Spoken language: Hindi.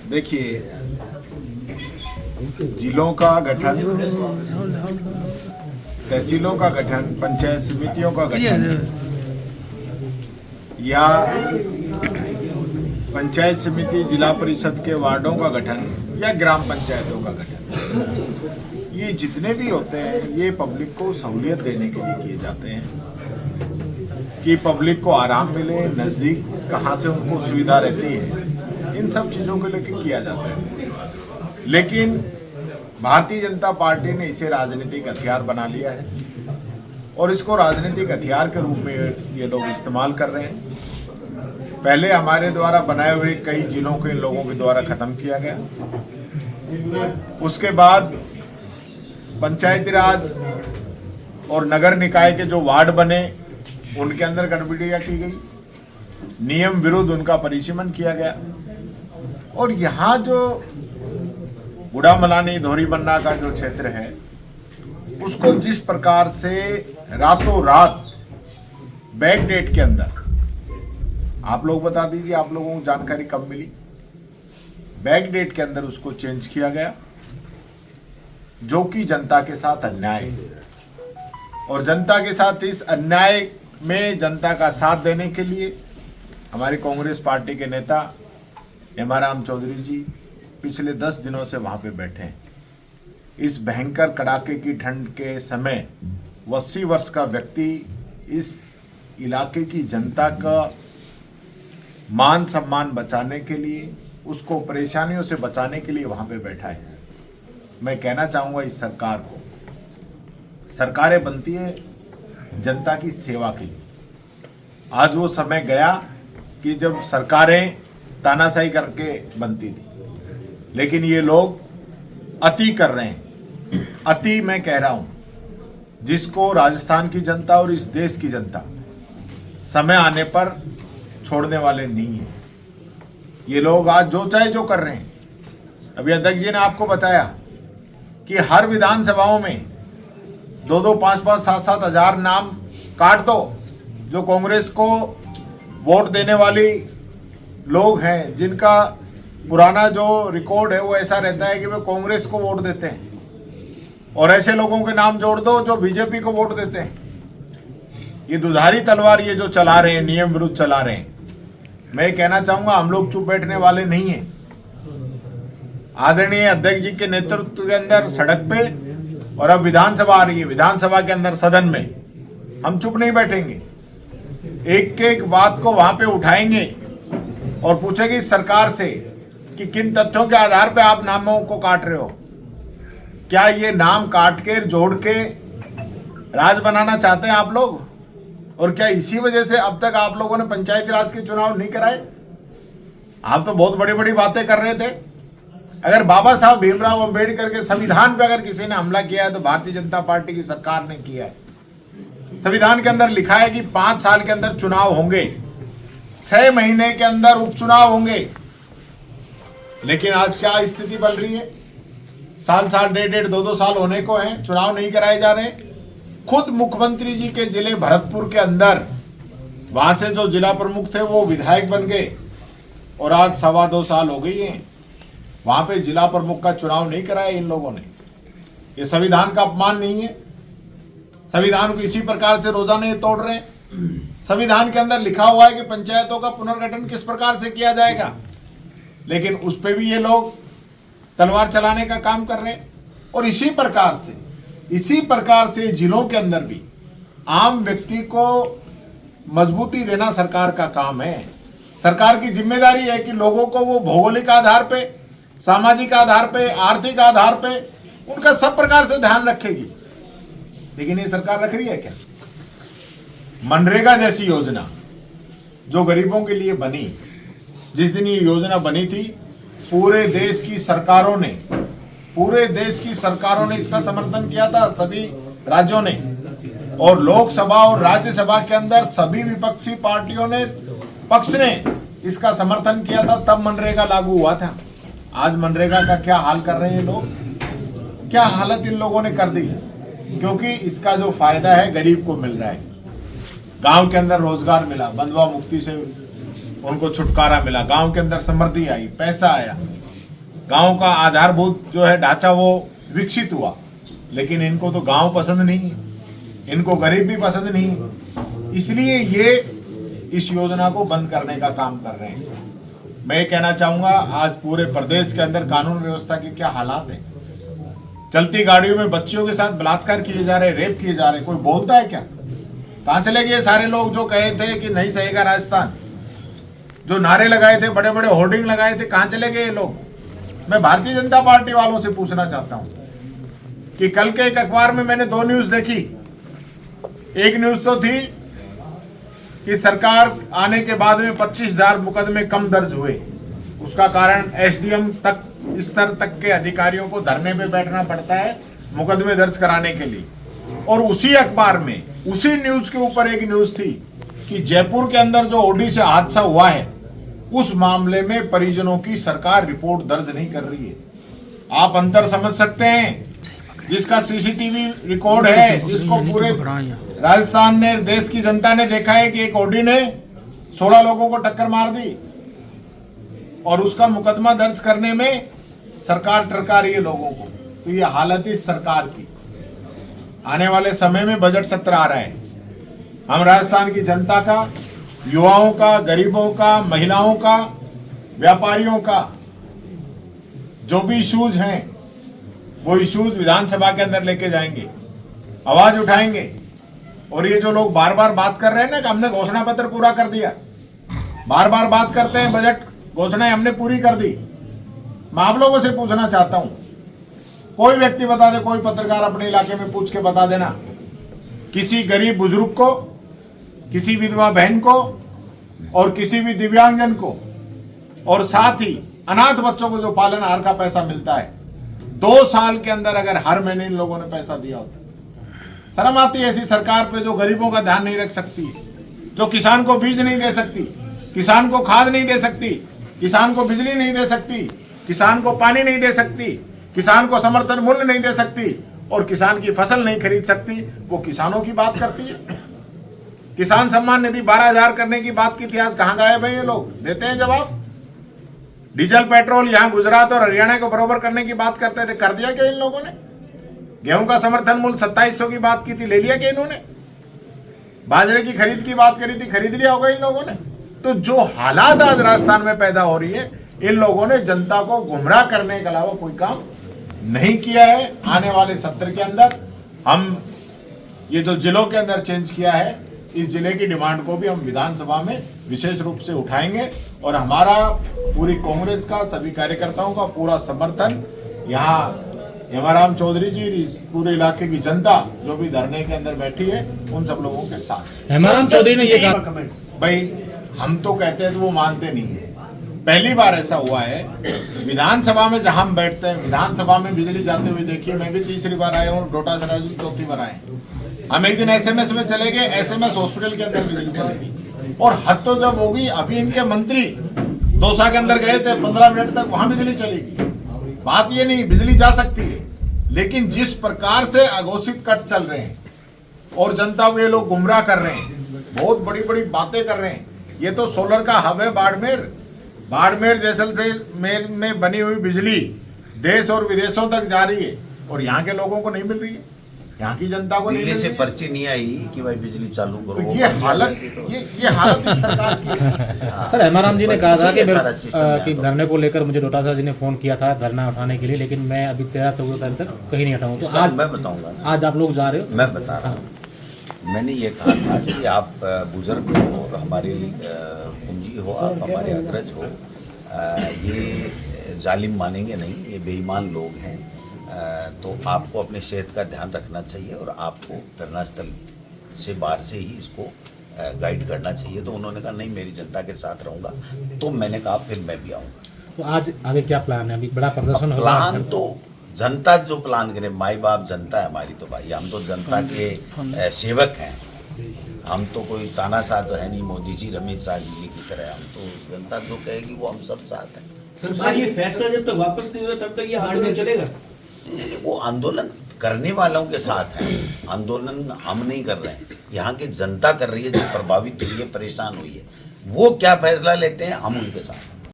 देखिए, जिलों का गठन, तहसीलों का गठन, पंचायत समितियों का गठन या पंचायत समिति जिला परिषद के वार्डों का गठन या ग्राम पंचायतों का गठन, ये जितने भी होते हैं ये पब्लिक को सहूलियत देने के लिए किए जाते हैं कि पब्लिक को आराम मिले, नज़दीक कहाँ से उनको सुविधा रहती है, इन सब चीज़ों को लेकर किया जाता है। लेकिन भारतीय जनता पार्टी ने इसे राजनीतिक हथियार बना लिया है और इसको राजनीतिक हथियार के रूप में ये लोग इस्तेमाल कर रहे हैं। पहले हमारे द्वारा बनाए हुए कई जिलों को इन लोगों के द्वारा खत्म किया गया। उसके बाद पंचायती राज और नगर निकाय के जो वार्ड बने उनके अंदर गड़बड़ियां की गई, नियम विरुद्ध उनका परिसीमन किया गया। और यहाँ जो गुड़ा मलानी धोरीबन्ना का जो क्षेत्र है उसको जिस प्रकार से रातों रात बैक डेट के अंदर, आप लोग बता दीजिए, आप लोगों को जानकारी कब मिली, बैक डेट के अंदर उसको चेंज किया गया, जो कि जनता के साथ अन्याय है। और जनता के साथ इस अन्याय में जनता का साथ देने के लिए हमारी कांग्रेस पार्टी के नेता हेमाराम चौधरी जी पिछले 10 दिनों से वहां पे बैठे हैं। इस भयंकर कड़ाके की ठंड के समय 80 वर्ष का व्यक्ति इस इलाके की जनता का मान सम्मान बचाने के लिए, उसको परेशानियों से बचाने के लिए वहां पे बैठा है। मैं कहना चाहूँगा इस सरकार को, सरकारें बनती है जनता की सेवा के लिए। आज वो समय गया कि जब सरकारें तानाशाही करके बनती थी, लेकिन ये लोग अति कर रहे हैं। अति मैं कह रहा हूँ, जिसको राजस्थान की जनता और इस देश की जनता समय आने पर छोड़ने वाले नहीं है। ये लोग आज जो चाहे जो कर रहे हैं। अभी अध्यक्ष जी ने आपको बताया कि हर विधानसभाओं में 2-2, 5-5, 7-7 हजार नाम काट दो जो कांग्रेस को वोट देने वाली लोग हैं, जिनका पुराना जो रिकॉर्ड है वो ऐसा रहता है कि वे कांग्रेस को वोट देते हैं, और ऐसे लोगों के नाम जोड़ दो जो बीजेपी को वोट देते हैं। ये दुधारी तलवार ये जो चला रहे हैं, नियम विरुद्ध चला रहे हैं। मैं कहना चाहूंगा हम लोग चुप बैठने वाले नहीं हैं। आदरणीय अध्यक्ष जी के नेतृत्व के अंदर सड़क पे, और अब विधानसभा आ रही है, विधानसभा के अंदर सदन में हम चुप नहीं बैठेंगे। एक एक बात को वहां पे उठाएंगे और पूछेंगे सरकार से कि किन तथ्यों के आधार पे आप नामों को काट रहे हो। क्या ये नाम काट के जोड़ के राज बनाना चाहते हैं आप लोग? और क्या इसी वजह से अब तक आप लोगों ने पंचायती राज के चुनाव नहीं कराए? आप तो बहुत बड़ी बड़ी बातें कर रहे थे। अगर बाबा साहब भीमराव अंबेडकर के संविधान पे अगर किसी ने हमला किया है तो भारतीय जनता पार्टी की सरकार ने किया है। संविधान के अंदर लिखा है कि 5 साल के अंदर चुनाव होंगे, 6 महीने के अंदर उपचुनाव होंगे। लेकिन आज क्या स्थिति बन रही है? साल 1.5, 2 साल होने को हैं, चुनाव नहीं कराए जा रहे। खुद मुख्यमंत्री जी के जिले भरतपुर के अंदर, वहां से जो जिला प्रमुख थे वो विधायक बन गए, और आज 2.25 साल हो गई हैं, वहां पे जिला प्रमुख का चुनाव नहीं कराया इन लोगों ने। ये संविधान का अपमान नहीं है? संविधान को इसी प्रकार से रोजाना ये तोड़ रहे हैं। संविधान के अंदर लिखा हुआ है कि पंचायतों का पुनर्गठन किस प्रकार से किया जाएगा, लेकिन उस पे भी ये लोग तलवार चलाने का काम कर रहे हैं। और इसी प्रकार से जिलों के अंदर भी आम व्यक्ति को मजबूती देना सरकार का काम है। सरकार की जिम्मेदारी है कि लोगों को वो भौगोलिक आधार पे, सामाजिक आधार पे, आर्थिक आधार पे उनका सब प्रकार से ध्यान रखेगी। लेकिन ये सरकार रख रही है क्या? मनरेगा जैसी योजना जो गरीबों के लिए बनी, जिस दिन ये योजना बनी थी, पूरे देश की सरकारों ने इसका समर्थन किया था, सभी राज्यों ने। और लोकसभा और राज्यसभा के अंदर सभी विपक्षी पार्टियों ने, पक्ष ने इसका समर्थन किया था, तब मनरेगा लागू हुआ था। आज मनरेगा का क्या हाल कर रहे हैं लोग, क्या हालत इन लोगों ने कर दी, क्योंकि इसका जो फायदा है गरीब को मिल रहा है। गांव के अंदर रोजगार मिला, बंधुआ मुक्ति से उनको छुटकारा मिला, गांव के अंदर समृद्धि आई, पैसा आया, गांव का आधारभूत जो है ढांचा वो विकसित हुआ, लेकिन इनको तो गांव पसंद नहीं, इनको गरीब भी पसंद नहीं, इसलिए ये इस योजना को बंद करने का काम कर रहे हैं। मैं ये कहना चाहूंगा, आज पूरे प्रदेश के अंदर कानून व्यवस्था के क्या हालात है। चलती गाड़ियों में बच्चियों के साथ बलात्कार किए जा रहे, रेप किए जा रहे, कोई बोलता है क्या? कहां चले गए सारे लोग जो कहे थे कि नहीं सहेगा राजस्थान, जो नारे लगाए थे, बड़े बड़े होर्डिंग लगाए थे, कहां चले गए ये लोग? मैं भारतीय जनता पार्टी वालों से पूछना चाहता हूं कि कल के एक अखबार में मैंने 2 न्यूज देखी। एक न्यूज तो थी कि सरकार आने के बाद में 25,000 मुकदमे कम दर्ज हुए, उसका कारण एसडीएम तक स्तर तक के अधिकारियों को धरने पे बैठना पड़ता है मुकदमे दर्ज कराने के लिए। और उसी अखबार में उसी न्यूज के ऊपर एक न्यूज थी कि जयपुर के अंदर जो ओडी से हादसा हुआ है उस मामले में परिजनों की सरकार रिपोर्ट दर्ज नहीं कर रही है। आप अंतर समझ सकते हैं, जिसका सीसीटीवी रिकॉर्ड है, जिसको पूरे राजस्थान ने, देश की जनता ने देखा है कि एक ओडी ने 16 लोगों को टक्कर मार दी और उसका मुकदमा दर्ज करने में सरकार टरका रही है लोगों को। तो ये हालत इस सरकार की। आने वाले समय में बजट सत्र आ रहा है, हम राजस्थान की जनता का, युवाओं का, गरीबों का, महिलाओं का, व्यापारियों का जो भी इश्यूज हैं वो इश्यूज विधानसभा के अंदर लेके जाएंगे, आवाज उठाएंगे। और ये जो लोग बार बार बात कर रहे हैं ना कि हमने घोषणा पत्र पूरा कर दिया, बार बार बात करते हैं बजट घोषणाएं हमने पूरी कर दी। मैं आप लोगों से पूछना चाहता हूं, कोई व्यक्ति बता दे, कोई पत्रकार अपने इलाके में पूछ के बता देना, किसी गरीब बुजुर्ग को, किसी विधवा बहन को और किसी भी दिव्यांगजन को और साथ ही अनाथ बच्चों को जो पालन आहार का पैसा मिलता है, 2 साल के अंदर अगर हर महीने इन लोगों ने पैसा दिया होता। शर्म आती है ऐसी सरकार पे जो गरीबों का ध्यान नहीं रख सकती, जो किसान को बीज नहीं दे सकती, किसान को खाद नहीं दे सकती, किसान को बिजली नहीं दे सकती, किसान को पानी नहीं दे सकती, किसान को समर्थन मूल्य नहीं दे सकती और किसान की फसल नहीं खरीद सकती। वो किसानों की बात करती है। किसान सम्मान निधि 12,000 करने की बात की थी, आज कहां गायब है ये लोग? देते हैं जवाब। डीजल पेट्रोल यहां गुजरात और हरियाणा को बराबर करने की बात करते थे, कर दिया क्या इन लोगों ने? गेहूं का समर्थन मूल्य 2700 की बात की थी, ले लिया क्या इन्होंने? बाजरे की खरीद की बात करी थी, खरीद लिया होगा इन लोगों ने? तो जो हालात आज राजस्थान में पैदा हो रही है, इन लोगों ने जनता को गुमराह करने के अलावा कोई काम नहीं किया है। आने वाले सत्र के अंदर हम ये जो जिलों के अंदर चेंज किया है, इस जिले की डिमांड को भी हम विधानसभा में विशेष रूप से उठाएंगे और हमारा पूरी कांग्रेस का, सभी कार्यकर्ताओं का पूरा समर्थन, यहाँ हेमाराम चौधरी जी, पूरे इलाके की जनता जो भी धरने के अंदर बैठी है, उन सब लोगों के साथ। हेमाराम चौधरी ने ये कहा, भाई हम तो कहते हैं तो वो मानते नहीं है। पहली बार ऐसा हुआ है विधानसभा में, जहां हम बैठते हैं विधानसभा में बिजली जाते हुए देखिए। मैं भी तीसरी बार आया हूँ, डोटा सराय जी 4थी बार आए। हम एक दिन एसएमएस में चले गए, एसएमएस हॉस्पिटल के अंदर बिजली चलेगी। और हद तो जब होगी, अभी इनके मंत्री दौसा के अंदर गए थे, 15 मिनट तक वहां बिजली चलेगी। बात ये नहीं, बिजली जा सकती है, लेकिन जिस प्रकार से अघोषित कट चल रहे हैं और जनता को ये लोग गुमराह कर रहे हैं, बहुत बड़ी बड़ी बातें कर रहे हैं। ये तो सोलर का हब है बाड़मेर। बाड़मेर जैसलमेर में बनी हुई बिजली देश और विदेशों तक जा रही है और यहाँ के लोगों को नहीं मिल रही है, यहाँ की जनता को नहीं मिल रही है। पर्ची नहीं आई कि भाई बिजली चालू करो। तो ये हालत इस सरकार की है। सर हेमाराम जी ने कहा था कि धरने को लेकर मुझे डोटासरा जी ने फोन किया था धरना उठाने के लिए, लेकिन मैं अभी 13-14 तारीख तक कहीं नहीं हटाऊँ। तो आज मैं बताऊंगा, आज आप लोग जा रहे हो? मैं बता रहा हूँ। मैंने ये कहा था कि आप बुजुर्ग हो, हमारे पूंजी हो, आप हमारे अग्रज हो, ये जालिम मानेंगे नहीं, ये बेईमान लोग हैं। तो आपको अपने सेहत का ध्यान रखना चाहिए और आपको धरना स्थल से बाहर से ही इसको गाइड करना चाहिए। तो उन्होंने कहा नहीं, मेरी जनता के साथ रहूँगा। तो मैंने कहा फिर मैं भी आऊँगा। तो आज आगे क्या प्लान है? अभी बड़ा प्रदर्शन होगा। प्लान तो जनता जो प्लान करे, माई बाप जनता है हमारी, तो भाई हम तो जनता के सेवक हैं। हम तो कोई तानाशाह तो है नहीं, मोदी जी, रमेश शाह जी की तरह। हम तो जनता जो कहेगी वो हम सब साथ हैं। सर ये फैसला जब तक वापस नहीं होता तब तक ये आंदोलन चलेगा? वो आंदोलन करने वालों के साथ है, आंदोलन हम नहीं कर रहे हैं, यहाँ की जनता कर रही है, जो प्रभावित हुई है, परेशान हुई है। वो क्या फैसला लेते हैं, हम उनके साथ।